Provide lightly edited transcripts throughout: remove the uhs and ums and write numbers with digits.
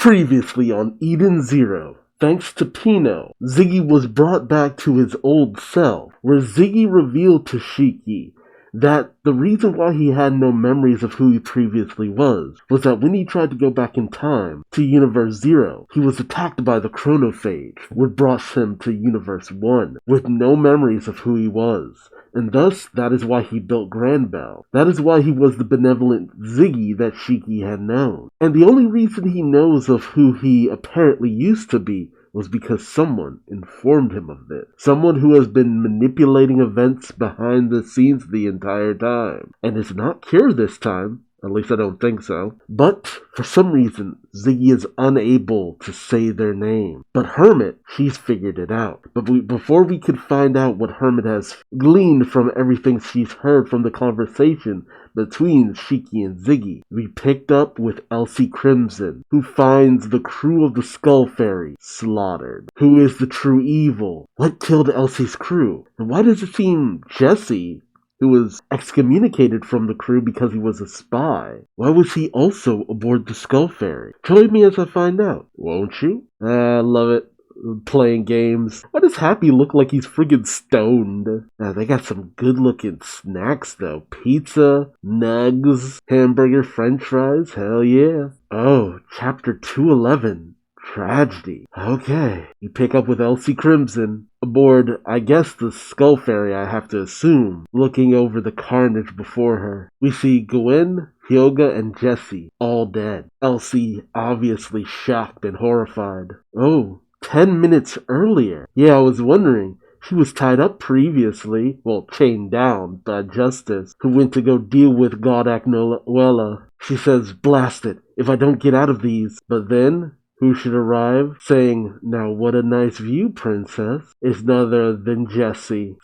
Previously on Eden Zero. Thanks to Pino, Ziggy was brought back to his old self, where Ziggy revealed to Shiki that the reason why he had no memories of who he previously was that when he tried to go back in time to Universe Zero, he was attacked by the chronophage, which brought him to Universe 1 with no memories of who he was. And thus, that is why he built Granbell. That is why he was the benevolent Ziggy that Shiki had known. And the only reason he knows of who he apparently used to be was because someone informed him of this. Someone who has been manipulating events behind the scenes the entire time. And is not Cure this time. At least I don't think so. But, for some reason, Ziggy is unable to say their name. But Hermit, she's figured it out. But before we could find out what Hermit has gleaned from everything she's heard from the conversation between Shiki and Ziggy, we picked up with Elsie Crimson, who finds the crew of the Skull Fairy slaughtered. Who is the true evil? What killed Elsie's crew? And why does it seem Jesse, who was excommunicated from the crew because he was a spy, why was he also aboard the Skull Fairy? Join me as I find out, won't you? I love it. Playing games. Why does Happy look like he's friggin' stoned? They got some good looking snacks though. Pizza, nugs, hamburger, french fries, hell yeah. Oh, chapter 211. Tragedy. Okay. You pick up with Elsie Crimson aboard, I guess, the Skull Fairy, I have to assume, looking over the carnage before her. We see Goin, Hyoga, and Jessie all dead. Elsie obviously shocked and horrified. Oh, 10 minutes earlier. Yeah, I was wondering. She was tied up previously, well, chained down by Justice, who went to go deal with God Aknoella. She says, blast it, if I don't get out of these. But then, who should arrive, saying, now what a nice view, princess, is none other than Jessie,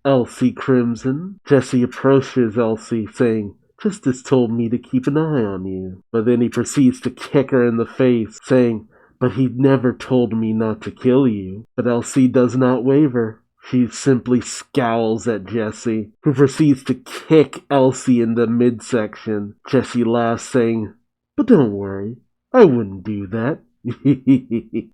Elsie Crimson. Jessie approaches Elsie, saying, Justice told me to keep an eye on you. But then he proceeds to kick her in the face, saying, but he never told me not to kill you. But Elsie does not waver. She simply scowls at Jessie, who proceeds to kick Elsie in the midsection. Jessie laughs, saying, but don't worry, I wouldn't do that.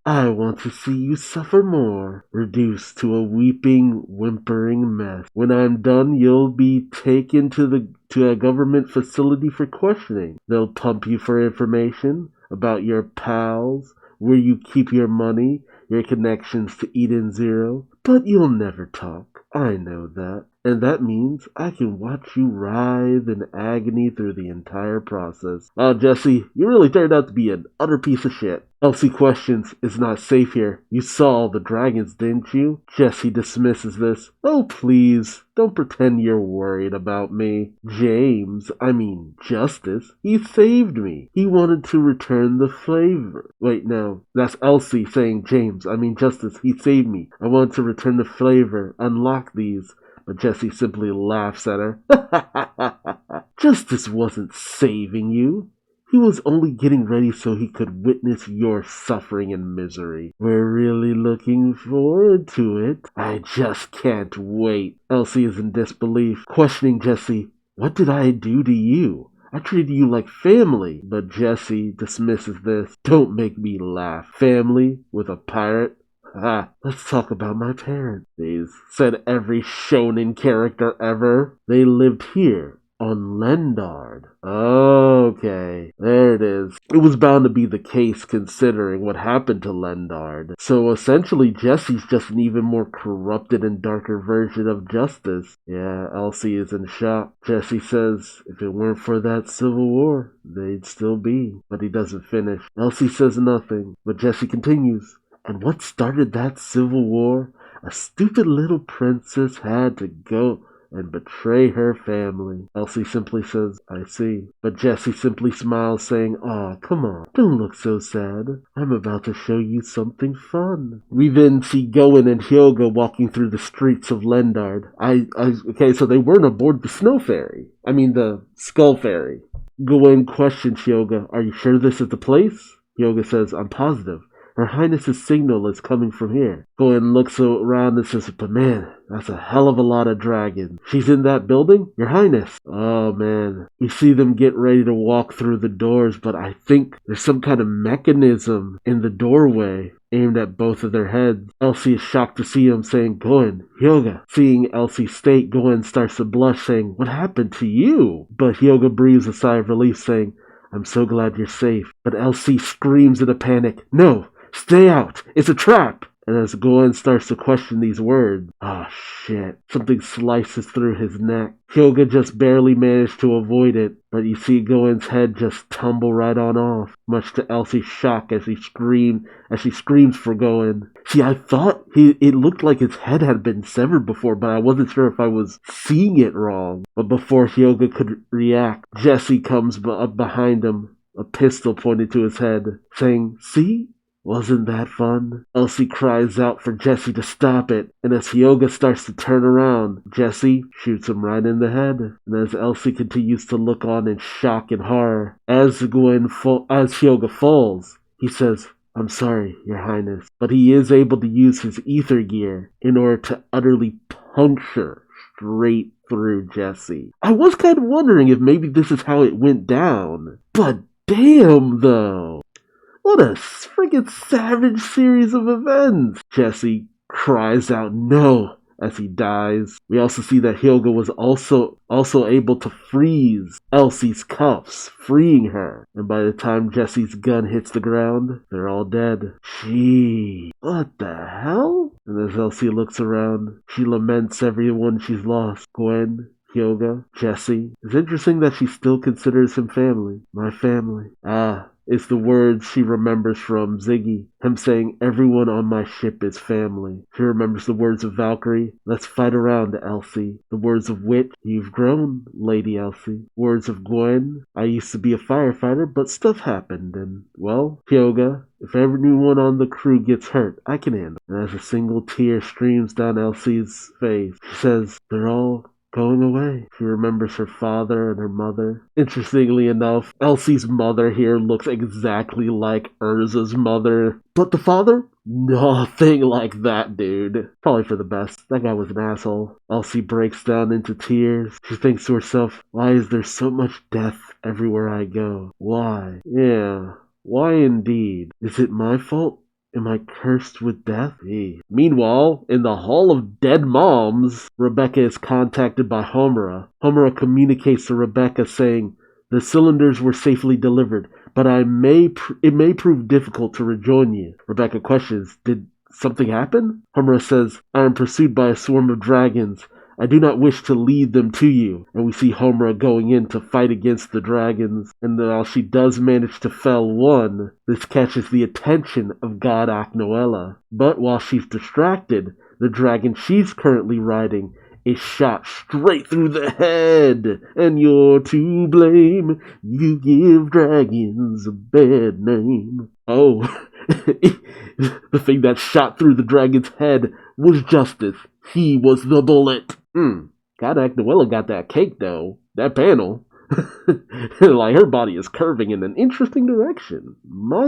I want to see you suffer more, reduced to a weeping, whimpering mess. When I'm done, you'll be taken to a government facility for questioning. They'll pump you for information about your pals, where you keep your money, your connections to Eden Zero, but you'll never talk. I know that. And that means I can watch you writhe in agony through the entire process. Oh, Jessie, you really turned out to be an utter piece of shit. Elsie questions, it's not safe here. You saw the dragons, didn't you? Jessie dismisses this. Oh, please, don't pretend you're worried about me. Justice, he saved me. He wanted to return the flavor. Wait, no, that's Elsie saying Justice, he saved me. I wanted to return the flavor, unlock these. But Jessie simply laughs at her. Justice wasn't saving you. He was only getting ready so he could witness your suffering and misery. We're really looking forward to it. I just can't wait. Elsie is in disbelief, questioning Jessie. What did I do to you? I treated you like family. But Jessie dismisses this. Don't make me laugh. Family with a pirate? Let's talk about my parents, please, said every shonen character ever. They lived here, on Lendard. Okay, there it is. It was bound to be the case considering what happened to Lendard. So essentially, Jessie's just an even more corrupted and darker version of Justice. Yeah, Elsie is in shock. Jessie says, if it weren't for that civil war, they'd still be. But he doesn't finish. Elsie says nothing, but Jessie continues. And what started that civil war? A stupid little princess had to go and betray her family. Elsie simply says, I see. But Jessie simply smiles, saying, aw, come on, don't look so sad. I'm about to show you something fun. We then see Goin and Hyoga walking through the streets of Lendard. Okay, so they weren't aboard the the Skull Fairy. Goin questions Hyoga, are you sure this is the place? Hyoga says, I'm positive. Her Highness's signal is coming from here. Goin looks around and says, but man, that's a hell of a lot of dragons. She's in that building? Your Highness. Oh man. We see them get ready to walk through the doors, but I think there's some kind of mechanism in the doorway aimed at both of their heads. Elsie is shocked to see him, saying, Goin, Hyoga. Seeing Elsie's state, Goin starts to blush, saying, what happened to you? But Hyoga breathes a sigh of relief, saying, I'm so glad you're safe. But Elsie screams in a panic, no, stay out, it's a trap. And as Goin starts to question these words, shit, something slices through his neck. Hyoga just barely managed to avoid it, but you see Goin's head just tumble right on off, much to Elsie's shock as she screams for Goin. See, I thought it looked like his head had been severed before, but I wasn't sure if I was seeing it wrong. But before Hyoga could react, Jesse comes up behind him, a pistol pointed to his head, saying, see? Wasn't that fun? Elsie cries out for Jesse to stop it, and as Hyoga starts to turn around, Jesse shoots him right in the head. And as Elsie continues to look on in shock and horror, as Hyoga falls, he says, I'm sorry, Your Highness, but he is able to use his ether gear in order to utterly puncture straight through Jesse. I was kind of wondering if maybe this is how it went down, but damn though. What a friggin' savage series of events! Jesse cries out no as he dies. We also see that Hyoga was also able to freeze Elsie's cuffs, freeing her. And by the time Jesse's gun hits the ground, they're all dead. Gee, what the hell? And as Elsie looks around, she laments everyone she's lost. Gwen, Hyoga, Jesse. It's interesting that she still considers him family. My family. It's the words she remembers from Ziggy. Him saying, everyone on my ship is family. She remembers the words of Valkyrie, let's fight around, Elsie. The words of Wit, you've grown, Lady Elsie. Words of Gwen, I used to be a firefighter, but stuff happened, and, well, Hyoga, if everyone on the crew gets hurt, I can handle it. And as a single tear streams down Elsie's face, she says, they're all going away. She remembers her father and her mother. Interestingly enough, Elsie's mother here looks exactly like Urza's mother. But the father? Nothing like that, dude. Probably for the best. That guy was an asshole. Elsie breaks down into tears. She thinks to herself, why is there so much death everywhere I go? Why? Yeah, why indeed? Is it my fault? Am I cursed with death? Meanwhile, in the Hall of Dead Moms, Rebecca is contacted by Homura. Homura communicates to Rebecca saying, the cylinders were safely delivered, but it may prove difficult to rejoin you. Rebecca questions, did something happen? Homura says, I am pursued by a swarm of dragons. I do not wish to lead them to you. And we see Homura going in to fight against the dragons. And while she does manage to fell one, this catches the attention of God Aknoella. But while she's distracted, the dragon she's currently riding is shot straight through the head. And you're to blame. You give dragons a bad name. Oh, the thing that shot through the dragon's head was Justice. He was the bullet. God, Aknoella got that cake, though. That panel. Like, her body is curving in an interesting direction. My.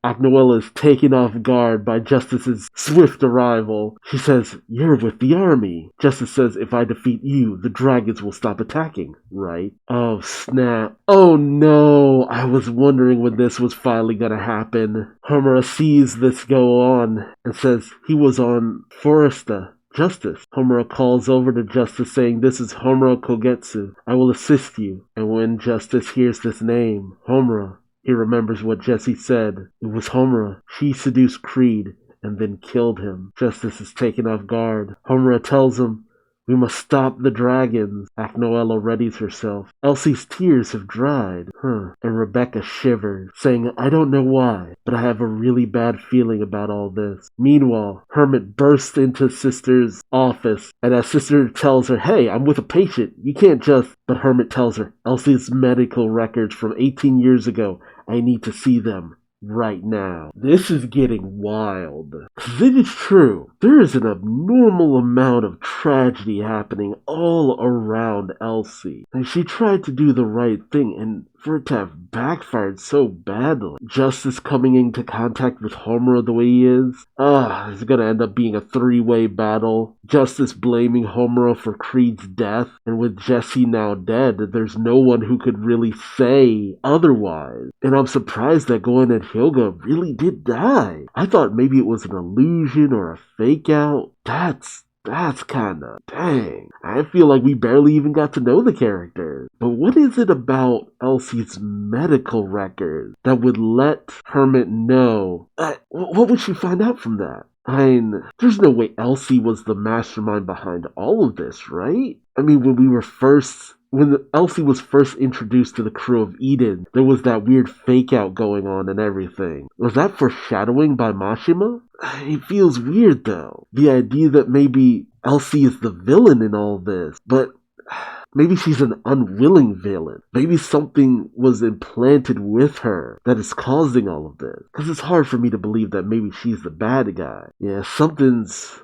Aknoella is taken off guard by Justice's swift arrival. She says, you're with the army. Justice says, if I defeat you, the dragons will stop attacking, right? Oh, snap. Oh, no. I was wondering when this was finally gonna happen. Homura sees this go on and says, he was on Foresta. Justice. Homura calls over to Justice saying, this is Homura Kogetsu. I will assist you. And when Justice hears this name, Homura, he remembers what Jesse said. It was Homura. She seduced Creed and then killed him. Justice is taken off guard. Homura tells him, we must stop the dragons. Aknoella readies herself. Elsie's tears have dried. And Rebecca shivers, saying, I don't know why, but I have a really bad feeling about all this. Meanwhile, Hermit bursts into Sister's office, and as Sister tells her, hey, I'm with a patient. You can't just... But Hermit tells her, Elsie's medical records from 18 years ago. I need to see them right now. This is getting wild. 'Cause it is true, there is an abnormal amount of tragedy happening all around Elsie. And she tried to do the right thing, and for it to have backfired so badly. Justice coming into contact with Homura the way he is. It's gonna end up being a three-way battle. Justice blaming Homura for Creed's death, and with Jesse now dead, there's no one who could really say otherwise. And I'm surprised that Goin and Hyuga really did die. I thought maybe it was an illusion or a fake out. That's kinda dang. I feel like we barely even got to know the characters. But what is it about Elsie's medical record that would let Hermit know? What would she find out from that? I mean, there's no way Elsie was the mastermind behind all of this, right? I mean, when Elsie was first introduced to the crew of Eden, there was that weird fake out going on and everything. Was that foreshadowing by Mashima? It feels weird though. The idea that maybe Elsie is the villain in all this, but maybe she's an unwilling villain. Maybe something was implanted with her that is causing all of this. Because it's hard for me to believe that maybe she's the bad guy. Yeah, something's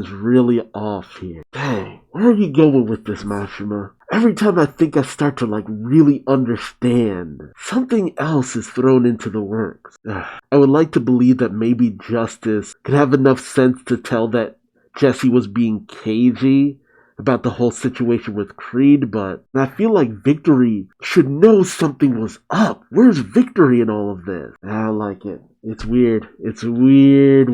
really off here. Dang, where are you going with this, Mashima? Every time I think I start to really understand, something else is thrown into the works. I would like to believe that maybe Justice could have enough sense to tell that Jesse was being cagey about the whole situation with Creed, but I feel like Victory should know something was up. Where's Victory in all of this? I don't like it. It's weird. It's weird.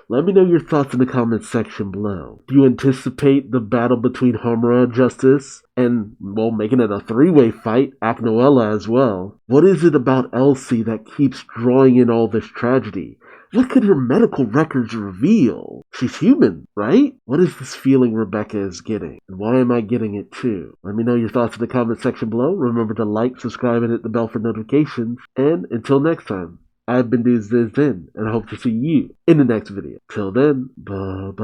Let me know your thoughts in the comments section below. Do you anticipate the battle between Homura and Justice? And, well, making it a three-way fight, Aknoella as well. What is it about Elsie that keeps drawing in all this tragedy? What could her medical records reveal? She's human, right? What is this feeling Rebecca is getting? And why am I getting it too? Let me know your thoughts in the comment section below. Remember to like, subscribe, and hit the bell for notifications. And until next time, I've been Duuz-Diz-Din, and I hope to see you in the next video. Till then, bye-bye.